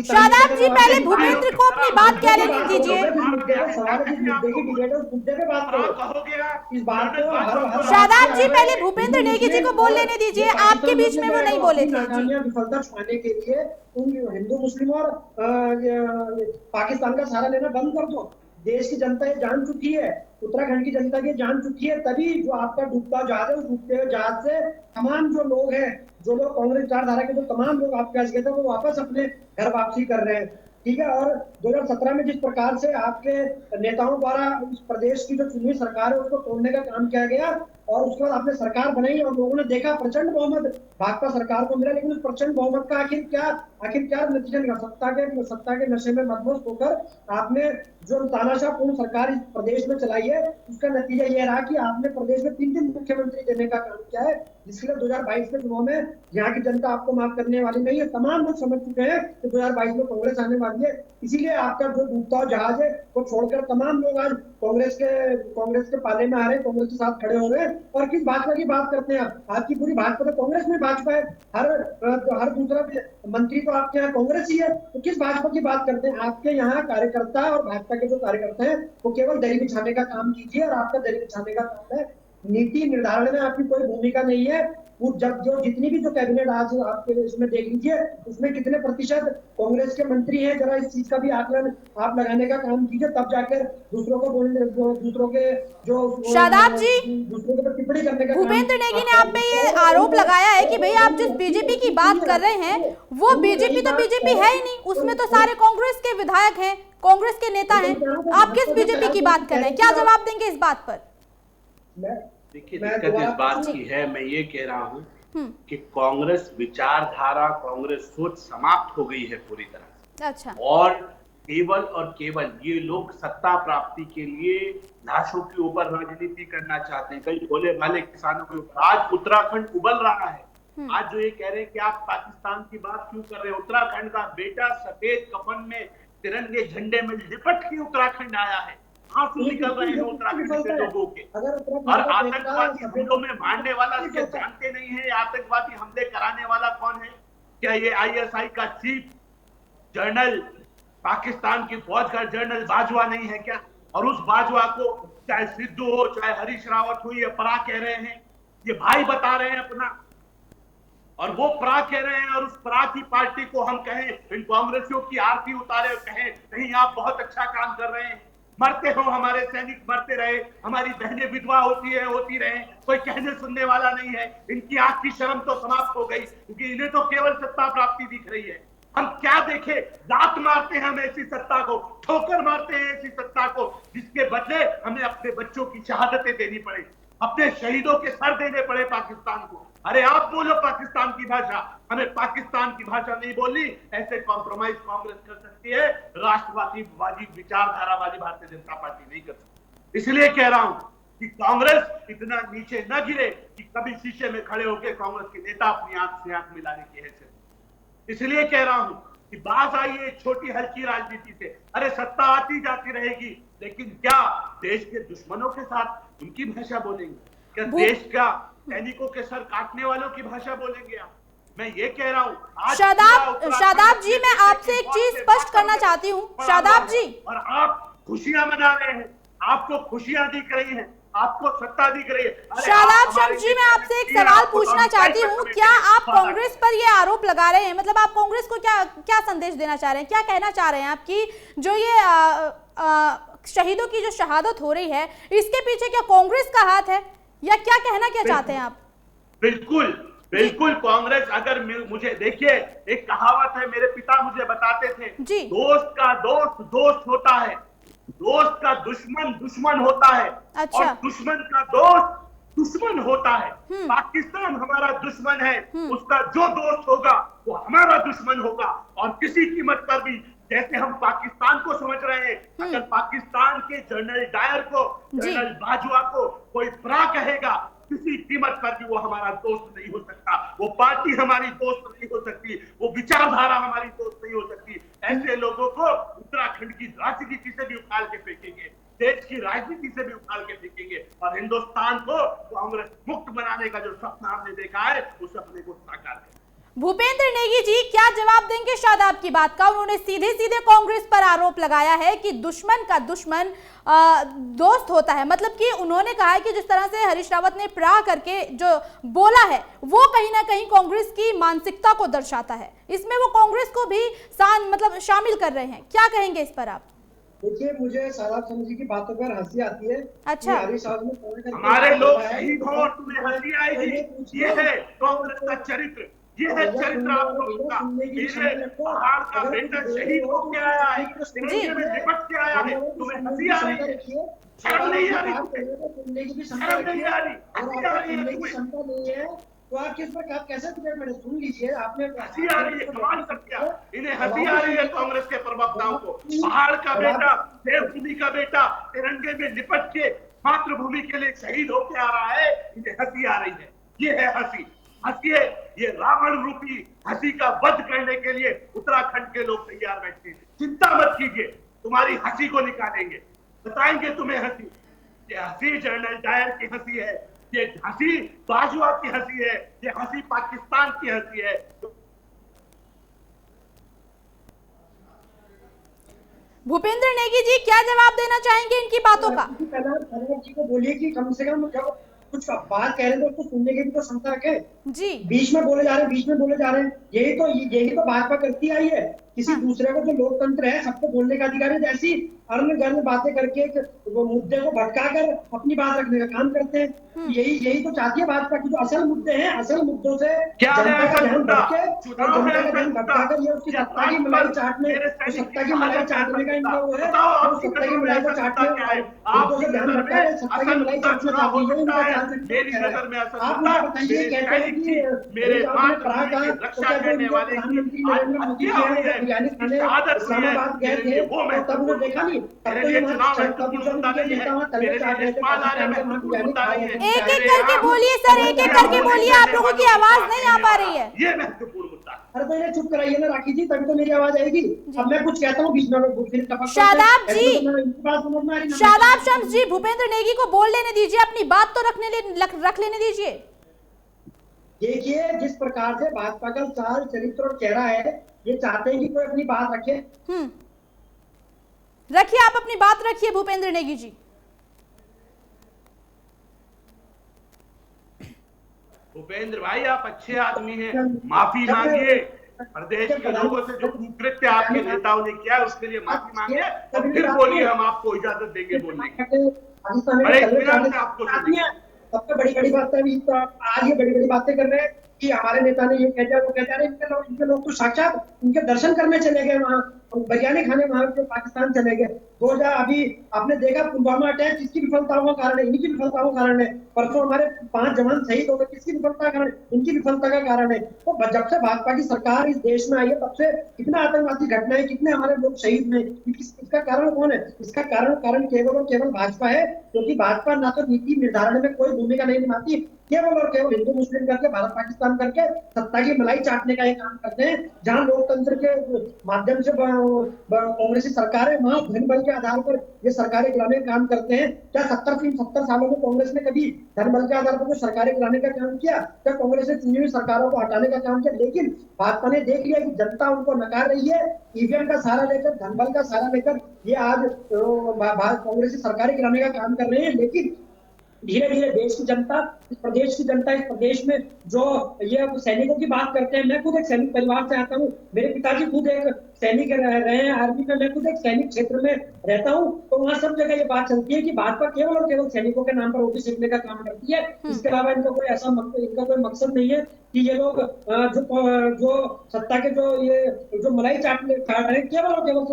शादाब जी, पहले भूपेंद्र को अपनी बात कह लेने दीजिए। शादाब जी, पहले भूपेंद्र नेगी जी को बोल लेने दीजिए, आपके बीच में वो नहीं बोले थे।
विफलता छुपाने के लिए हिंदू मुस्लिम और पाकिस्तान का सहारा लेना बंद कर दो। देश की जनता ये जान चुकी है, उत्तराखंड की जनता ये जान चुकी है, तभी जो आपका डूबता जहाज है, उस डूबते हुए जहाज से तमाम जो लोग हैं, जो लोग कांग्रेस विचारधारा के जो तमाम लोग आपके पास गए थे, वो वापस अपने घर वापसी कर रहे हैं। ठीक है। और 2017 में जिस प्रकार से आपके नेताओं द्वारा इस प्रदेश की जो चुनी सरकार है उसको तोड़ने का काम किया गया, और उसके बाद आपने सरकार बनाई और लोगों ने देखा प्रचंड बहुमत भाजपा सरकार को मिला, लेकिन उस प्रचंड बहुमत का आखिर क्या नतीजा निकला? सत्ता के नशे में मदमस्त होकर आपने जो तानाशाहपूर्ण सरकार इस प्रदेश में चलाई है, उसका नतीजा यह रहा कि आपने प्रदेश में 3 मुख्यमंत्री देने का काम किया है, जिसके लिए 2022 के चुनाव में यहाँ की जनता आपको माफ करने वाली नहीं है। तमाम लोग समझ चुके हैं कि 2022 में कांग्रेस आने वाली है, इसीलिए आपका जो डूबता हुआ जहाज है वो छोड़कर तमाम लोग आज कांग्रेस के पाले में आ रहे हैं, कांग्रेस के साथ खड़े हो रहे हैं। और किस भाजपा की बात करते हैं आपकी पूरी भाजपा तो कांग्रेस में भाजपा है, हर दूसरा मंत्री तो आपके यहाँ कांग्रेस ही है, तो किस भाजपा की बात करते हैं? आपके यहाँ कार्यकर्ता और भाजपा के जो कार्यकर्ता हैं वो केवल दरी बिछाने का काम कीजिए, और आपका दरी बिछाने का काम है, नीति निर्धारण में आपकी कोई भूमिका नहीं है। जब जो जितनी भी जो कैबिनेट आज आपके इसमें देख लीजिए, उसमें कितने प्रतिशत कांग्रेस के मंत्री हैं, जरा इस चीज का भी आकलन आप लगाने का काम कीजिए, तब जाकर दूसरों को बोलने, दूसरों के जो
शादाब जी,
दूसरों के ऊपर टिप्पणी करने का
भूपेंद्र नेगी ने आप पे ये आरोप लगाया है कि भाई आप जिस बीजेपी की बात कर रहे हैं वो बीजेपी तो बीजेपी है ही नहीं, उसमें तो सारे कांग्रेस के विधायक हैं, कांग्रेस के नेता हैं, आप किस बीजेपी की बात कर रहे हैं? क्या जवाब देंगे इस बात पर?
देखिए, दिक्कत इस बात की है, मैं ये कह रहा हूँ कि कांग्रेस विचारधारा, कांग्रेस सोच समाप्त हो गई है पूरी तरह से।
अच्छा।
और केवल ये लोग सत्ता प्राप्ति के लिए लाशों के ऊपर राजनीति करना चाहते हैं, कई भोले भाले किसानों के ऊपर। आज उत्तराखंड उबल रहा है। आज जो ये कह रहे हैं कि आप पाकिस्तान की बात क्यों कर रहे हैं, उत्तराखंड का बेटा सफेद कफन में तिरंगे झंडे में लिपट के उत्तराखंड आया है, आंसू निकल रहे हैं उत्तराखंड के लोगों के। और आतंकवादी हमलों में मारने वाला इसे जानते नहीं है, आतंकवादी हमले कराने वाला कौन है? क्या ये ISI का चीफ जनरल पाकिस्तान की फौज का जनरल बाजवा नहीं है क्या? और उस बाजवा को चाहे सिद्धू हो, चाहे हरीश रावत हो, ये परा कह रहे हैं, ये भाई बता रहे हैं अपना, और वो परा कह रहे हैं। और उस परा की पार्टी को हम कहें, इन कांग्रेसियों की आरती उतारे और कहें नहीं आप बहुत अच्छा काम कर रहे हैं, मरते हो हमारे सैनिक मरते रहे, हमारी बहनें विधवा होती रहे, कोई कहने सुनने वाला नहीं है। इनकी आंख की शर्म तो समाप्त हो गई, क्योंकि इन्हें तो केवल सत्ता प्राप्ति दिख रही है। हम क्या देखे, लात मारते हैं हम ऐसी सत्ता को, ठोकर मारते हैं ऐसी सत्ता को, जिसके बदले हमें अपने बच्चों की शहादतें देनी पड़े, अपने शहीदों के सर देने पड़े पाकिस्तान को। अरे आप बोलो पाकिस्तान की भाषा, हमें पाकिस्तान की भाषा नहीं बोलनी। ऐसे कॉम्प्रोमाइज कांग्रेस कर सकती है, राष्ट्रवादी विचारधारा वाली भारतीय जनता पार्टी नहीं कर सकती। इसलिए कह रहा हूं कि कांग्रेस इतना नीचे न गिरे कि कभी शीशे में खड़े होकर कांग्रेस के नेता अपनी आंख से आंख मिलाने की हैसियत। इसलिए कह रहा हूं कि बात आई है छोटी हल्की राजनीति से। अरे सत्ता आती जाती रहेगी, लेकिन क्या देश के दुश्मनों के साथ उनकी भाषा बोलेंगे? क्या देश का सैनिकों के सर काटने वालों की भाषा बोलेंगे आप? मैं ये कह रहा हूँ।
शादाब जी, मैं आपसे एक चीज स्पष्ट करना चाहती हूँ। शादाब जी,
और आप खुशियां मना रहे हैं, आपको खुशियां दिख रही हैं, आपको सत्ता दिख रही है।
शादाब शम्स जी, मैं आपसे एक सवाल पूछना चाहती हूँ। क्या आप कांग्रेस पर ये आरोप लगा रहे हैं, मतलब आप कांग्रेस को क्या संदेश देना चाह रहे हैं, क्या कहना चाह रहे हैं आपकी जो ये शहीदों की जो शहादत हो रही है, इसके पीछे क्या कांग्रेस का हाथ है, या क्या कहना चाहते हैं आप?
बिल्कुल कांग्रेस। अगर मुझे देखिए, एक कहावत है, मेरे पिता मुझे बताते थे, दोस्त का दोस्त दोस्त होता है, दोस्त का दुश्मन दुश्मन होता है। अच्छा। और दुश्मन का दोस्त दुश्मन होता है। पाकिस्तान हमारा दुश्मन है, उसका जो दोस्त होगा वो हमारा दुश्मन होगा। और किसी कीमत पर भी, जैसे हम पाकिस्तान को समझ रहे हैं, अगर पाकिस्तान के जनरल डायर को, जनरल बाजवा को कोई परा कहेगा, किसी कीमत पर भी वो हमारा दोस्त नहीं हो सकता, वो पार्टी हमारी दोस्त नहीं हो सकती, वो विचारधारा हमारी दोस्त नहीं हो सकती। ऐसे लोगों को उत्तराखंड की राजनीति से भी उखाड़ के फेंकेंगे, देश की राजनीति से भी उखाड़ के फेंकेंगे, और हिंदुस्तान को कांग्रेस मुक्त बनाने का जो सपना हमने देखा है, उस सपने को साकार करें।
भूपेंद्र नेगी जी क्या जवाब देंगे शादाब की बात का? उन्होंने सीधे सीधे कांग्रेस पर आरोप लगाया है कि दुश्मन का दुश्मन दोस्त होता है। मतलब कि उन्होंने कहा है कि जिस तरह से हरीश रावत ने प्रा करके जो बोला है, वो कहीं ना कहीं कांग्रेस की मानसिकता को दर्शाता है। इसमें वो कांग्रेस को भी मतलब शामिल कर रहे हैं। क्या कहेंगे इस पर आप?
देखिए, मुझे शादाब शम्स जी की बातों पर हंसी आती है।
अच्छा।
हमारे लोग शहीद हो, तुम्हें हंसी आएगी? ये है कांग्रेस का चरित्र, ये है चरित्र आप लोगों का। पहाड़ का बेटा शहीद होके आया है, तिरंगे में लिपट के आया है, तुम्हें हंसी आ रही है? शर्म नहीं आ रही? शर्म नहीं आ रही? हंसी आ रही है तुम्हें?
तो आप किस पर कैसे मैंने सुन लीजिए, आपने
हंसी आ रही है? कमाल कर दिया, इन्हें हंसी आ रही है कांग्रेस के प्रवक्ताओं को। पहाड़ का बेटा, देवभूमि का बेटा तिरंगे में लिपट के मातृभूमि के लिए शहीद होके आ रहा है, इन्हें हंसी आ रही है। ये है हंसी। हंसिए, ये रावण रूपी हंसी का वध करने के लिए उत्तराखंड के लोग तैयार बैठे हैं। चिंता मत कीजिए, तुम्हारी हंसी को निकालेंगे, बताएंगे तुम्हें हंसी। ये हंसी जनरल डायर की हंसी है, ये हंसी बाजवा की हंसी है, ये हंसी पाकिस्तान की हंसी है।
भूपेंद्र नेगी जी क्या जवाब देना चाहेंगे इनकी बातों का?
जी को बोलिए कि कम से कम जब कुछ बात कह रहे हैं तो सुनने की भी तो क्षमता रखे जी। बीच में बोले जा रहे हैं, यही तो भाजपा करती आई है। किसी दूसरे को, जो लोकतंत्र है, सबको बोलने का अधिकार है, जैसी अर्न गर्म बातें करके मुद्दे को भटका कर अपनी बात रखने का काम करते हैं। यही तो चाहती है भाजपा की। जो असल मुद्दे हैं, असल मुद्दों से जनता का ध्यान भटके और जनता का ध्यान भटकाकर ये उसकी सत्ता की मलाई चाटने, सत्ता की मलाई चाटने का इनका वो है, तो सत्ता की मलाई को चाटने, मुद्दों से ध्यान भटका है, सत्ता की मलाई चाटना चाहती है। इनका ध्यान आप मुझे बताइए, कहते हैं कि आपने कहा तो क्या प्रधानमंत्री नरेंद्र मोदी जी बिरयानी खाने इस्लामाबाद गए थे, तो तब वो देखा नहीं? तब तो ये
एक एक करके बोलिए सर, एक एक करके बोलिए, आप लोगों की आवाज नहीं आ पा रही है।
ये महत्वपूर्ण मुद्दा।
अरे तो इन्हें चुप कराइए ना राखी जी, तभी तो मेरी आवाज आएगी। अब मैं कुछ कहता हूँ बीच में
शादाब जी, शादाब शम्स जी, भूपेंद्र नेगी को बोल लेने दीजिए, अपनी बात तो रख लेने दीजिए।
देखिए, जिस प्रकार से भाजपा का चाल चरित्र और चेहरा है, ये चाहते हैं कि कोई अपनी बात रखे।
रखिए, आप अपनी बात रखिए भूपेंद्र नेगी जी।
भूपेंद्र भाई, आप अच्छे आदमी हैं, माफी मांगिए। प्रदेश के लोगों से जो कुकृत्य आपके नेताओं ने किया उसके लिए माफी मांगिए और फिर बोलिए, हम आपको इजाजत देंगे बोलने की। बड़े इत्मीनान से आपको सुनिए।
सबसे बड़ी बड़ी बातें भी तो आज ये बड़ी बड़ी बातें कर रहे हैं कि हमारे नेता ने ये कह दिया, वो कह दिया। इनके लोग तो साक्षात उनके दर्शन करने चले गए, वहां बिरयानी खाने वहां के पाकिस्तान चले गए। 2000 अभी आपने देखा पुलवामा अटैक किसकी विफलताओं का कारण है? इनकी विफलताओं का कारण है। परसों हमारे 5 जवान शहीद हो गए, किसकी विफलता का कारण? इनकी विफलता का कारण है। तो जब से भाजपा की सरकार इस देश में आई है तब से कितना आतंकवादी घटनाएं, कितने हमारे लोग शहीद हुए। इसका कारण कौन है? इसका कारण केवल और केवल भाजपा है, क्योंकि भाजपा ना तो नीति निर्धारण में कोई भूमिका नहीं निभाती, केवल और केवल हिंदू मुस्लिम करके, भारत पाकिस्तान करके सत्ता की मलाई चाटने का ये काम करते हैं। जहां लोकतंत्र के माध्यम से कांग्रेसी सरकार है, वहां धन बल के आधार पर ये सरकारें गिराने का काम करते हैं। क्या 70 सालों में कांग्रेस ने कभी धन बल के आधार पर कोई सरकारें गिराने का काम किया? क्या कांग्रेस ने चुनी हुई सरकारों को हटाने का काम किया? लेकिन भाजपा ने देख लिया कि जनता उनको नकार रही है, ईवीएम का सहारा लेकर, धन बल का सहारा लेकर ये आज कांग्रेसी सरकारें गिराने का काम कर रहे हैं। लेकिन धीरे धीरे देश की जनता, इस प्रदेश की जनता, इस प्रदेश में जो ये सैनिकों की बात करते हैं, मैं खुद एक सैनिक परिवार से आता हूँ, मेरे पिताजी खुद एक सैनिक रहे हैं आर्मी में, मैं खुद एक सैनिक क्षेत्र में रहता हूँ। तो वहाँ सब जगह ये बात चलती है कि भाजपा केवल और केवल सैनिकों के नाम पर वोट सीखने का काम करती है। इसके अलावा इनका कोई ऐसा इनका कोई मकसद नहीं है कि ये लोग जो सत्ता के जो मलाई चाट रहे हैं, केवल और केवल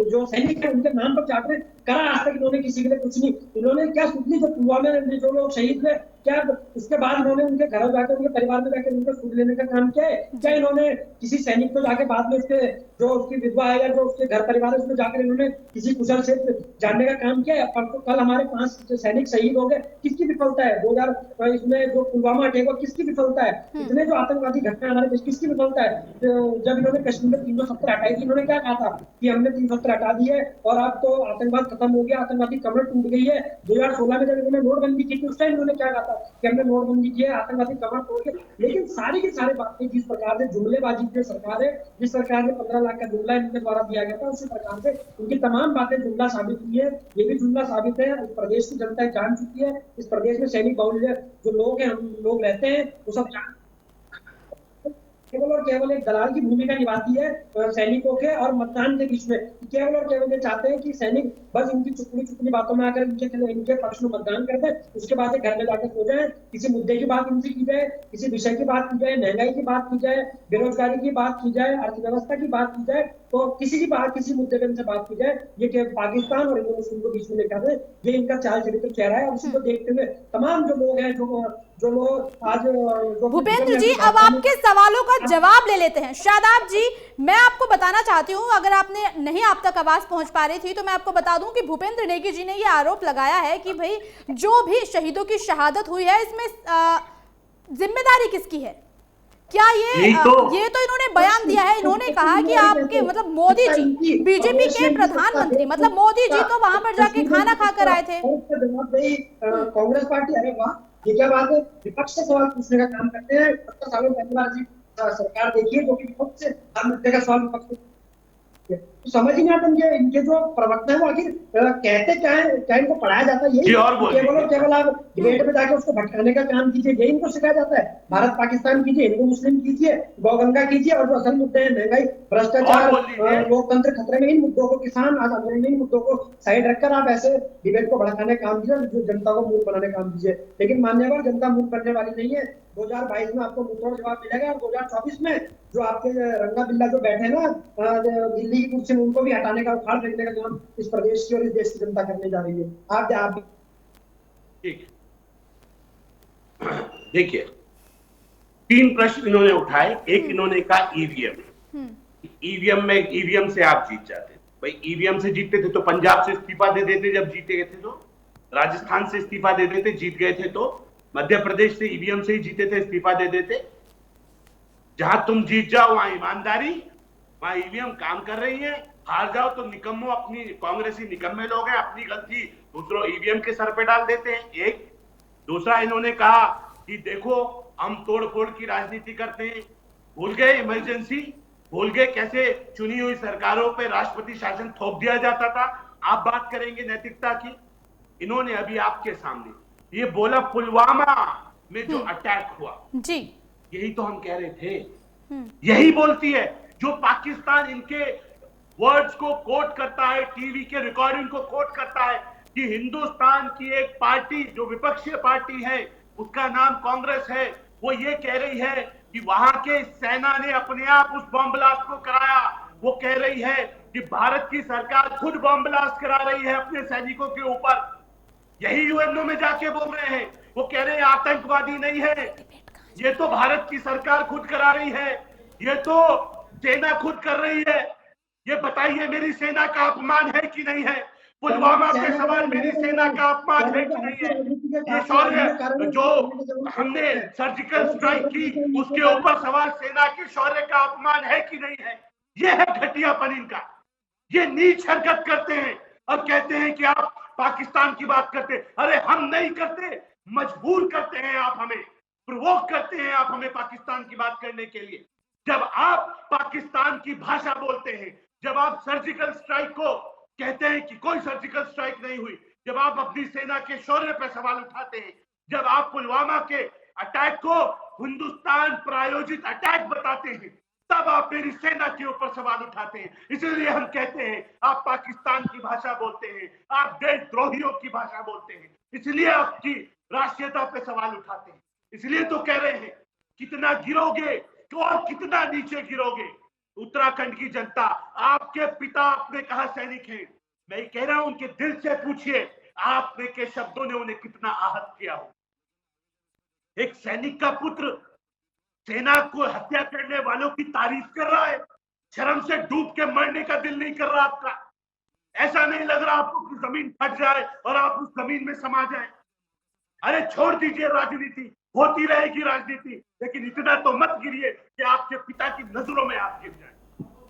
जो सैनिक है उनके नाम पर चाट रहे हैं। करा आज तक इन्होंने किसी के लिए कुछ नहीं। इन्होंने क्या सुधनी जो पुलवामा में जो लोग शहीद हुए, क्या उसके बाद इन्होंने उनके घरों जाकर, उनके परिवार में जाकर उनका सूद लेने का काम किया है? क्या इन्होंने किसी सैनिक को जाके बाद में उसके जो उसकी विधवा है या जो उसके घर परिवार है उसमें जाकर इन्होंने किसी कुशल से जानने का काम किया है? तो कल हमारे 5 सैनिक शहीद हो गए, किसकी विफलता है? 2000 इसमें जो पुलवामा अटैक हुआ, किसकी विफलता है? इतने जो आतंकवादी घटना हमारे देश, किसकी विफलता है? जब इन्होंने कश्मीर में 370 हटाई थी, इन्होंने क्या कहा था कि हमने 370 हटा दी है और अब तो आतंकवाद खत्म हो गया, आतंकवादी कमर टूट गई है। 2016 में जब इन्होंने नोटबंदी की थी, उस टाइम इन्होंने क्या कहा था कि हमने नोटबंदी की है, आतंकवादी कमर तोड़ के। लेकिन सारी की सारी बातें जिस प्रकार से जुमलेबाजी की सरकार है, जिस सरकार ने 15 लाख का जुमला इनके द्वारा दिया गया था, उसी प्रकार से उनकी तमाम बातें जुमला साबित हुई है। ये भी जुमला साबित है, इस प्रदेश की जनता जान चुकी है। इस प्रदेश में सैनिक बाहुल्य जो लोग हैं, हम लोग रहते हैं, वो सब जान केवल और केवल एक दलाल की भूमिका निभाती है सैनिकों के और मतदान के बीच में। केवल और केवल ये चाहते हैं कि सैनिक बस इनकी चुपड़ी बातों में आकर इनके पक्ष में मतदान कर दे, उसके बाद घर में जाकर सो जाए। किसी मुद्दे की बात इनसे की जाए, किसी विषय की बात की जाए, महंगाई की बात की जाए, बेरोजगारी की बात की जाए, अर्थव्यवस्था की बात की जाए, तो किसी की बात, किसी मुद्दे पर इनसे बात की जाए, ये पाकिस्तान और हिंदू मुस्लिम को बीच में लेकर ये इनका चाल चरित्र चेहरा है। और उसी को देखते हुए तमाम जो लोग हैं, जो लोग आज
भूपेंद्र जी, अब आपके सवालों का जवाब ले लेते हैं। शादाब जी, मैं आपको बताना चाहती हूं, अगर आपने नहीं आप तक आवाज पहुंच पा रही थी तो मैं आपको बता दूं कि भूपेंद्र नेगी जी ने ये आरोप लगाया है कि भाई जो भी शहीदों की शहादत हुई है इसमें जिम्मेदारी किसकी है? क्या ये तो इन्होंने बयान दिया है। इन्होंने कहा कि आपके मतलब मोदी जी, बीजेपी के प्रधानमंत्री, मतलब मोदी जी तो वहां पर जाके खाना खाकर आए थे।
कांग्रेस पार्टी, अरे वाह, ये क्या बात है? विपक्ष से सवाल पूछने का काम करते हैं। 70 सालों पहली बार जी सरकार देखिए जो कि विपक्ष से हर मुद्दे का सवाल विपक्ष तो समझ ही नहीं आता। इनके जो प्रवक्ता है वो आखिर कहते क्या है, क्या इनको पढ़ाया जाता है? यही केवल और केवल आप डिबेट में जाके उसको भटकाने का काम कीजिए, यही इनको सिखाया जाता है। भारत पाकिस्तान कीजिए, हिंदू मुस्लिम कीजिए, गौगंगा कीजिए, और जो असल मुद्दे हैं महंगाई, भ्रष्टाचार, लोकतंत्र खतरे में, इन मुद्दों को, किसान आंदोलन, इन मुद्दों को साइड रखकर आप ऐसे डिबेट को भड़काने का काम कीजिए, जो जनता को मूर्ख बनाने का काम कीजिए। लेकिन मान्यवर जनता मूर्ख बनने वाली नहीं है। 2022 में आपको मुंहतोड़ जवाब मिलेगा और 2024 में जो आपके रंगा बिल्ला जो बैठे ना दिल्ली की कुर्सी में, उनको भी हटाने का, उखाड़ फेंकने का काम इस प्रदेश की और इस देश की जनता करने जा रही है। आप
ठीक देखिए, 3 प्रश्न इन्होंने उठाए। एक इन्होंने कहा ईवीएम, ईवीएम से आप जीत जाते। भाई ईवीएम से जीतते थे तो पंजाब से इस्तीफा दे देते, जब जीते गए थे तो राजस्थान से इस्तीफा दे देते, जीत गए थे तो मध्य प्रदेश से ईवीएम से ही जीते थे, इस्तीफा दे देते। जहां तुम जीत जाओ वहां ईमानदारी, वहां ईवीएम काम कर रही है। हार जाओ तो निकम्मो, अपनी कांग्रेसी निकम्मे लोग हैं, अपनी गलती दूसरों ईवीएम के सर पे डाल देते हैं। एक दूसरा इन्होंने कहा कि देखो हम तोड़ फोड़ की राजनीति करते हैं, भूल गए इमरजेंसी। भूल गए कैसे चुनी हुई सरकारों पे राष्ट्रपति शासन थोप दिया जाता था? आप बात करेंगे नैतिकता की? इन्होंने अभी आपके सामने ये बोला पुलवामा में जो अटैक हुआ
जी,
यही तो हम कह रहे थे। यही बोलती है जो पाकिस्तान इनके वर्ड्स को कोट करता है, टीवी के रिकॉर्डिंग को कोट करता है कि हिंदुस्तान की एक पार्टी जो विपक्षी पार्टी है उसका नाम कांग्रेस है, वो ये कह रही है कि वहां के सेना ने अपने आप उस बॉम्ब ब्लास्ट को कराया। वो कह रही है कि भारत की सरकार खुद बॉम्ब ब्लास्ट करा रही है अपने सैनिकों के ऊपर। यही यूएनओ में जाके बोल रहे हैं। वो कह रहे हैं आतंकवादी नहीं है, ये तो भारत की सरकार खुद करा रही है, ये तो सेना खुद कर रही है। ये बताइए मेरी सेना का अपमान है कि नहीं है? पुलवामा पे सवाल मेरी सेना का अपमान है कि नहीं है? ये शौर्य जो हमने सर्जिकल स्ट्राइक की उसके ऊपर सवाल सेना के शौर्य का अपमान है कि नहीं है? ये है घटियापन इनका। ये नीच हरकत करते हैं और कहते हैं कि आप पाकिस्तान की बात करते। अरे हम नहीं करते, मजबूर करते हैं आप हमें, प्रोवोक करते हैं आप हमें पाकिस्तान की बात करने के लिए। जब आप पाकिस्तान की भाषा बोलते हैं, जब आप सर्जिकल स्ट्राइक को कहते हैं कि कोई सर्जिकल स्ट्राइक नहीं हुई, जब आप अपनी सेना के शौर्य पर सवाल उठाते हैं, जब आप पुलवामा के अटैक को हिंदुस्तान प्रायोजित अटैक बताते हैं, तब आप मेरी सेना के ऊपर सवाल उठाते हैं। इसलिए हम कहते हैं आप पाकिस्तान की भाषा बोलते हैं, आप देशद्रोहियों की भाषा बोलते हैं, इसलिए आपकी राष्ट्रीयता पे सवाल उठाते हैं। इसलिए तो कह रहे हैं कितना गिरोगे तो और कितना नीचे गिरोगे। उत्तराखंड की जनता, आपके पिता आपने कहा सैनिक हैं, मैं कह रहा हूं उनके दिल से पूछिए आपने के शब्दों ने उन्हें कितना आहत किया हो। एक सैनिक का पुत्र सेना को हत्या करने वालों की तारीफ कर रहा है, शर्म से डूब के मरने का दिल नहीं कर रहा आपका? ऐसा नहीं लग रहा आपको कि जमीन फट जाए और आप उस जमीन में समा जाए? अरे छोड़ दीजिए राजनीति, होती रहेगी राजनीति, लेकिन इतना तो मत गिरिए कि आपके पिता की नजरों में आप गिर जाए।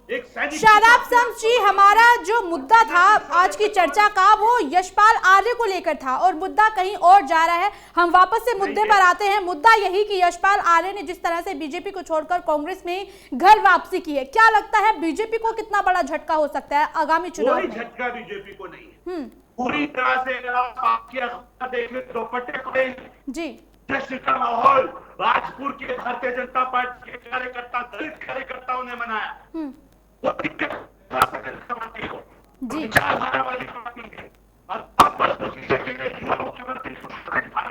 एक सैनिक।
शादाब शम्स जी, हमारा जो मुद्दा था आज की चर्चा का वो यशपाल आर्य को लेकर था और मुद्दा कहीं और जा रहा है। हम वापस से मुद्दे पर आते हैं। मुद्दा यही कि यशपाल आर्य ने जिस तरह से बीजेपी को छोड़कर कांग्रेस में घर वापसी की है, क्या लगता है बीजेपी को कितना बड़ा झटका हो सकता है आगामी चुनाव में?
कोई झटका बीजेपी को नहीं है। पूरी तरह से अगर आप देखें तो पटे
जी,
जश्न का माहौल राजपुर के भारतीय जनता पार्टी के कार्यकर्ता, दलित कार्यकर्ताओं ने मनाया। वो दिक्कत
जी,
विचारधारा वाली पार्टी है और मुख्यमंत्री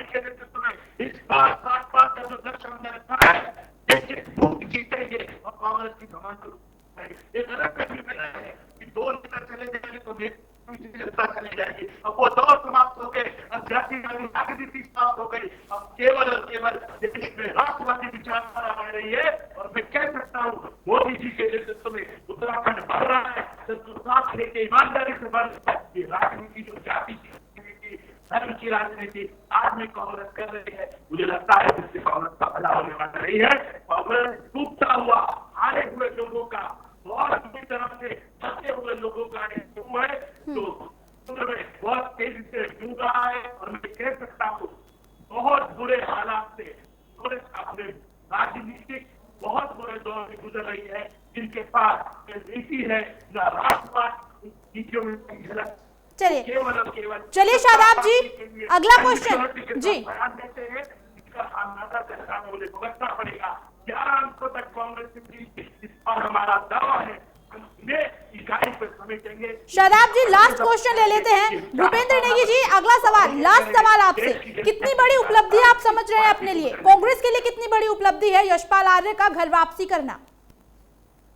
के नेतृत्व में इस बार 7 का जो लक्ष्य हमने रखा है, देखिए वोट जीतेंगे और कांग्रेस की घमंड शुरू होगी। एक अलग कहानी है कि 2 नेता चले जाएंगे तो जनता चली जाएगी। अब वो दौर समाप्त हो गए, अब जाति राजनीति समाप्त हो गई। अब केवल और केवल देश में राष्ट्रवादी विचारधारा बढ़ रही है। और मैं कह सकता हूँ मोदी जी के नेतृत्व में उत्तराखंड बढ़ रहा है, लेके ईमानदारी से बढ़ रहा है। ये राजनीति जो जाति की धर्म की राजनीति आज में कांग्रेस कर रही है, मुझे लगता है इससे कांग्रेस का भला होने वाला नहीं है। कांग्रेस टूटता हुआ हारे हुए लोगों का और अपनी तरफ से फंसे हुए लोगों का एक समूह है जो बहुत तेजी से डूब रहा है। और मैं कह सकता हूँ बहुत बुरे हालात से अपने राजनीतिक बहुत बुरे दौर से गुजर रही है, जिनके पास नीति है न राष्ट्रवाद नीतियों में झलक।
चलिए शादाब जी, अगला क्वेश्चन जी।
इसका अंदाजा करना मुझे भुगतना पड़ेगा। 11 अंकों तक कांग्रेस और हमारा दावा है इकाई पर समेटेंगे।
शादाब जी, लास्ट क्वेश्चन ले लेते हैं। भूपेंद्र नेगी जी, अगला सवाल, लास्ट सवाल आपसे, कितनी बड़ी उपलब्धि आप समझ रहे हैं अपने लिए, कांग्रेस के लिए कितनी बड़ी उपलब्धि है यशपाल आर्य का घर वापसी करना?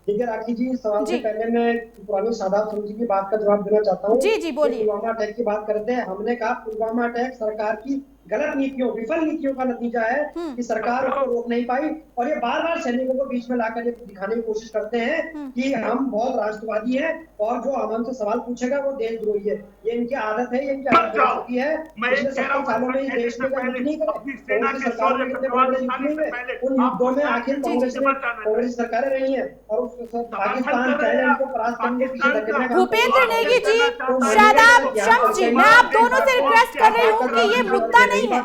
ठीक है राखी जी, सवाल से पहले मैं पुरानी शादाब शम्स जी की बात का जवाब देना चाहता हूँ।
जी जी बोलिए।
पुलवामा अटैक की बात करते हैं, हमने कहा पुलवामा अटैक सरकार की गलत नीतियों, विफल नीतियों का नतीजा है कि सरकार उसको रोक नहीं पाई। और ये बार बार सैनिकों को बीच में लाकर ये दिखाने की कोशिश करते हैं कि हम बहुत राष्ट्रवादी हैं और जो हमसे सवाल पूछेगा वो देशद्रोही है। ये इनकी आदत है, ये इनकी आदत हो चुकी है। पिछले 70 सालों में इस देश में युद्ध नहीं करे, सरकार में कितने बड़े युद्ध नहीं हुए, उन युद्धों में आखिर कांग्रेस सरकारें रही है और पाकिस्तान पहले इनको परास्त करने के पीछे धकेलने का।
भूपेंद्र नेगी जी, शादाब शम्स जी, मैं आप दोनों से रिक्वेस्ट कर रही हूँ कि ये मुद्दा नहीं है,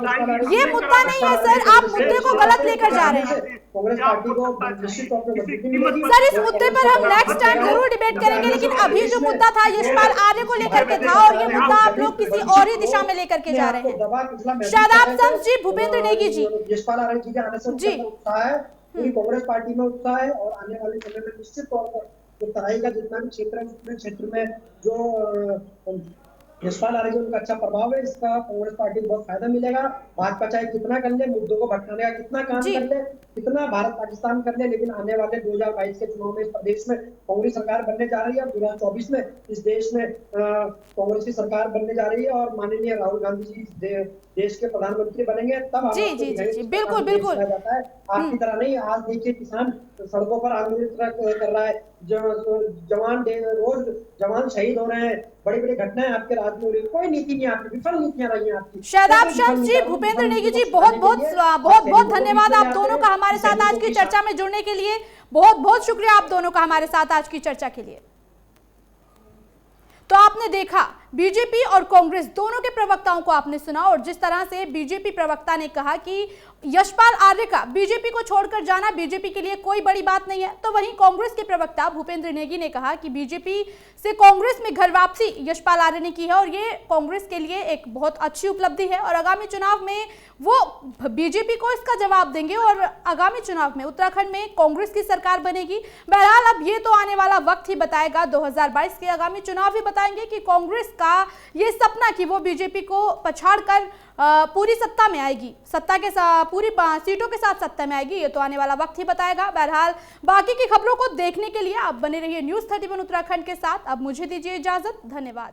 ये मुद्दा नहीं है सर, आप मुद्दे को गलत लेकर जा रहे हैं।
कांग्रेस पार्टी को निश्चित तौर पर मजबूती मिलेगी।
सर इस मुद्दे पर हम नेक्स्ट टाइम जरूर डिबेट करेंगे, लेकिन अभी जो मुद्दा था यशपाल आर्य को लेकर के था और ये मुद्दा आप लोग किसी और ही दिशा में लेकर के जा रहे हैं। शादाब शम्स जी, भूपेंद्र नेगी जी,
यशपाल आर्य जी के आने से उत्साह है, पूरी कांग्रेस पार्टी में उत्साह है और आने वाले समय में निश्चित तौर पर जो तराई का जितना भी क्षेत्र है उसमें क्षेत्र में जो यशपाल आर्य जी उनका अच्छा प्रभाव है, इसका कांग्रेस पार्टी को बहुत फायदा मिलेगा। भाजपा चाहे कितना कर ले, मुद्दों को भटकाने का कितना काम कर ले, कितना भारत पाकिस्तान कर ले, लेकिन आने वाले 2022 के चुनाव में इस प्रदेश में कांग्रेस सरकार बनने जा रही है। 2024 में इस देश में कांग्रेस की सरकार बनने जा रही है और माननीय राहुल गांधी जी देश के प्रधानमंत्री बनेंगे, तब
जी बिल्कुल बिल्कुल
जाता है। आपकी तरह नहीं, आज देखिए किसान सड़कों पर आंदोलन कर रहा है, रोज जवान शहीद हो रहे हैं, बड़ी बड़ी घटनाएं आपके राज्य में हो रही है, कोई नीति नहीं आपकी, विफल नीतियां रही हैं आपकी।
शादाब शम्स जी, भूपेंद्र नेगी जी, बहुत बहुत धन्यवाद आप दोनों का हमारे साथ आज की चर्चा में जुड़ने के लिए। बहुत बहुत शुक्रिया आप दोनों का हमारे साथ आज की चर्चा के लिए। तो आपने देखा बीजेपी और कांग्रेस दोनों के प्रवक्ताओं को आपने सुना, और जिस तरह से बीजेपी प्रवक्ता ने कहा कि यशपाल आर्य का बीजेपी को छोड़कर जाना बीजेपी के लिए कोई बड़ी बात नहीं है, तो वहीं कांग्रेस के प्रवक्ता भूपेंद्र नेगी ने कहा कि बीजेपी से कांग्रेस में घर वापसी यशपाल आर्य ने की है और ये कांग्रेस के लिए एक बहुत अच्छी उपलब्धि है और आगामी चुनाव में वो बीजेपी को इसका जवाब देंगे और आगामी चुनाव में उत्तराखंड में कांग्रेस की सरकार बनेगी। बहरहाल अब ये तो आने वाला वक्त ही बताएगा, 2022 के आगामी चुनाव ही बताएंगे कि कांग्रेस का ये सपना कि वो बीजेपी को पछाड़कर पूरी सत्ता में आएगी, सत्ता के पूरी सीटों के साथ सत्ता में आएगी, ये तो आने वाला वक्त ही बताएगा। बहरहाल बाकी की खबरों को देखने के लिए आप बने रहिए न्यूज़ 31 उत्तराखंड के साथ। अब मुझे दीजिए इजाजत, धन्यवाद।